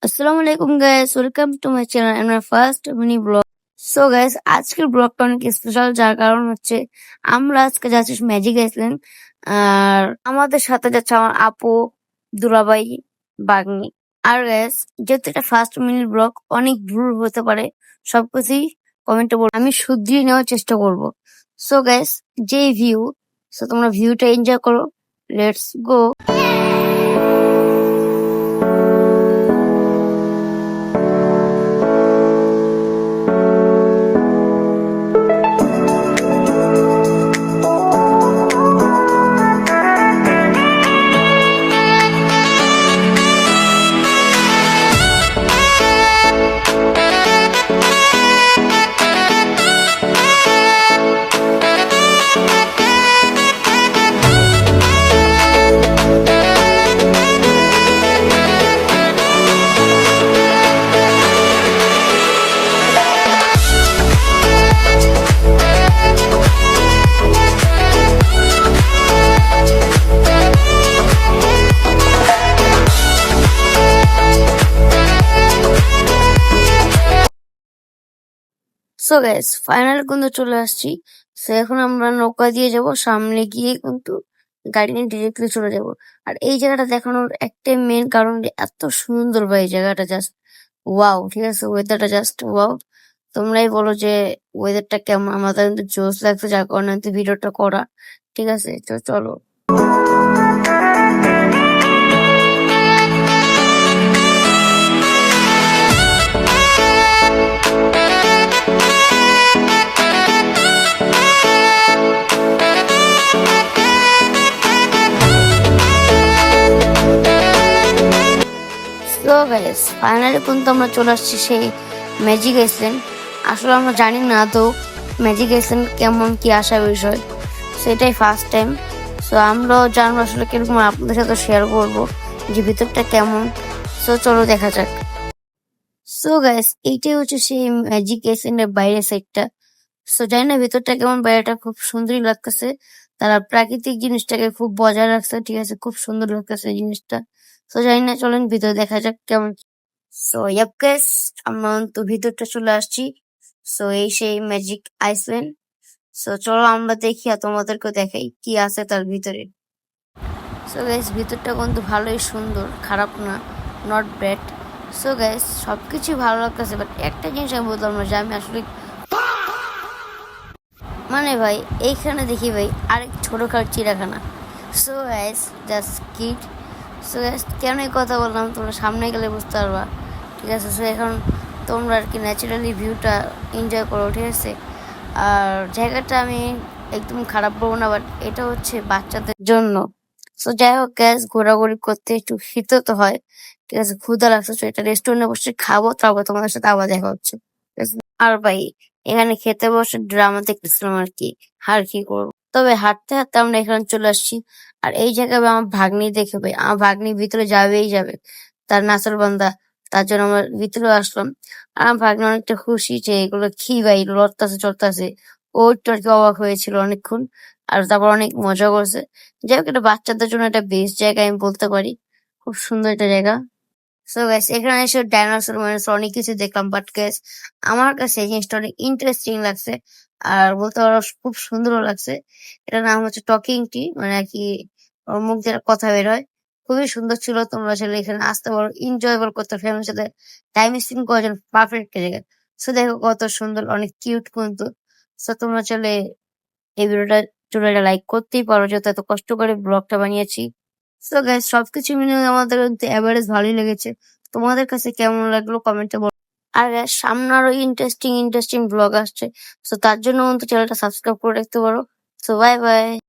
আসসালামু আলাইকুম guys, welcome to my channel and my first mini vlog. So guys, আজকের ব্লগটা অনেক স্পেশাল, যার কারণ হচ্ছে আমরা আজকে যাচ্ছি ম্যাজিক আইসল্যান্ড। আর আমাদের সাথে যাচ্ছে আমার আপু, দুলাভাই, বাগনি। আর গাইস, যেহেতু এটা ফার্স্ট মিনি ব্লগ, অনেক ভুল হতে পারে, সবকিছুই কমেন্টে বল, আমি শুধরিয়ে নেওয়ার চেষ্টা করব। সো গাইস, যে ভিউ, সো তোমরা ভিউটা এনজয় করো। Let's go. So guys, final কিন্তু চলে আসছি। সো এখন আমরা নৌকা দিয়ে যাব, সামনে গিয়ে কিন্তু গাড়ি নিয়ে ডিরেক্টলি চলে যাব। আর এই জায়গাটা দেখানোর একটাই মেন কারণ যে এত সুন্দর ভাই জায়গাটা, জাস্ট ওয়াও। ঠিক আছে, ওয়েদারটা জাস্ট ওয়াও। তোমরাই বলো যে ওয়েদারটা কেমন। আমাদের কিন্তু জোস লাগছে, যার কারণে কিন্তু ভিডিওটা করা। ঠিক আছে, তো চলো। সো গাইস, ফাইনালি কিন্তু আমরা চলে আসছি সেই ম্যাজিক আইসল্যান্ড। আসলে আমরা জানি না তো ম্যাজিক আইসল্যান্ড কেমন, কি আসার বিষয়, সেটাই ফার্স্ট টাইম। সো আমরাও জানবো আসলে কিরকম, আপনাদের সাথে শেয়ার করবো যে ভিতরটা কেমন। সো চলো দেখা যাক। সো গাইস, এইটাই হচ্ছে সেই ম্যাজিক আইসল্যান্ডের বাইরের সাইডটা। সো জানি না ভিতরটা কেমন, বাইরেটা খুব সুন্দরই লাগতেছে। তারা প্রাকৃতিক জিনিসটাকে খুব বজায় রাখছে। ঠিক আছে, খুব সুন্দর লাগতেছে এই জিনিসটা। তো জানি না, চলেন ভিতরে দেখা যাক কেমন। সো ইয়াপ গাইস, আমরা তো ভিতরটা চলে আসছি। সো এই সেই ম্যাজিক আইসল্যান্ড। সো চলো আমরা দেখি আর তোমাদেরকে দেখাই কি আছে তার ভিতরে। সো গাইস, ভিতরটা কিন্তু ভালোই সুন্দর, খারাপ না, নট ব্যাড। সো গাইস, সবকিছু ভালো লাগতেছে, বাট একটা জিনিস আমি বলতাম না যে আমি আসলে মানে ভাই এইখানে দেখি ভাই আরেক ছোটখাটো চিড়াখানা। So guys, just kid. So guys, কেন এই কথা বললাম তোমরা সামনে গেলে বুঝতে পারবা। ঠিক আছে, সো এখন তোমরা আর কি ন্যাচারালি ভিউটা এনজয় করো। ঠিক আছে, আর জায়গাটা আমি একদম খারাপ বলবো না, বাট এটা হচ্ছে বাচ্চাদের জন্য। সো যাই হোক গ্যাস, ঘোরাঘুরি করতে একটু শীত তো হয়। ঠিক আছে, ক্ষুধা লাগছে, তো এটা রেস্টুরেন্টে বসে খাবো, তারপর তোমাদের সাথে আবার দেখা হচ্ছে। ঠিক আছে? আর ভাই, এখানে খেতে বসে ড্রামা দেখতেছিলাম আর কি। আর কি করবো, তবে হাঁটতে হাঁটতে আমরা এখানে চলে আসছি। আর এই জায়গায় ভাই আমার ভাগ্নি দেখে, ভাই আমার ভাগ্নি ভিতরে যাবেই যাবে, তার নাচল বান্দা। তার জন্য আমরা ভিতরে আসলাম। আর আমার ভাগ্নি অনেকটা খুশি যে এগুলো কি ভাই লড়তাছে চড়তাছে। ও একটু আর কি অবাক হয়েছিল অনেকক্ষণ। আর তারপর অনেক মজা করছে। যাই হোক, এটা বাচ্চাদের জন্য একটা বেস্ট জায়গা আমি বলতে পারি। খুব সুন্দর একটা জায়গা। সো গাইস, এখানে এসে ডাইনোসর মাইনোসর অনেক কিছু দেখলাম, বাট গাইস আমার কাছে এই জিনিসটা অনেক ইন্টারেস্টিং লাগছে। আর বলতে পারো খুব সুন্দরও লাগছে। এটার নাম হচ্ছে টকিং টি, মানে আর কি ওর মুখ দিয়ে কথা বের হয়। খুবই সুন্দর ছিল। তোমরা আসলে এখানে আসতে পারো, এনজয়েবল করতে, ফ্যামিলির সাথে টাইম স্পেন্ড করার জন্য পারফেক্ট একটা জায়গা। সো দেখো কত সুন্দর, অনেক কিউট কিন্তু। সো তোমরা চলে এই ভিডিওটা চলে লাইক করতেই পারো, যেহেতু এত কষ্ট করে ব্লগটা বানিয়েছি। সো গাইস, সবকিছু মিলিয়ে আমাদের কিন্তু এভারেজ ভালোই লেগেছে। তোমাদের কাছে কেমন লাগলো কমেন্টে বলো। আর guys, সামনে আরো ইন্টারেস্টিং ইন্টারেস্টিং ব্লগ আসছে। সো তার জন্য কিন্তু চ্যানেলটা সাবস্ক্রাইব করে রাখতে পারো। So bye bye.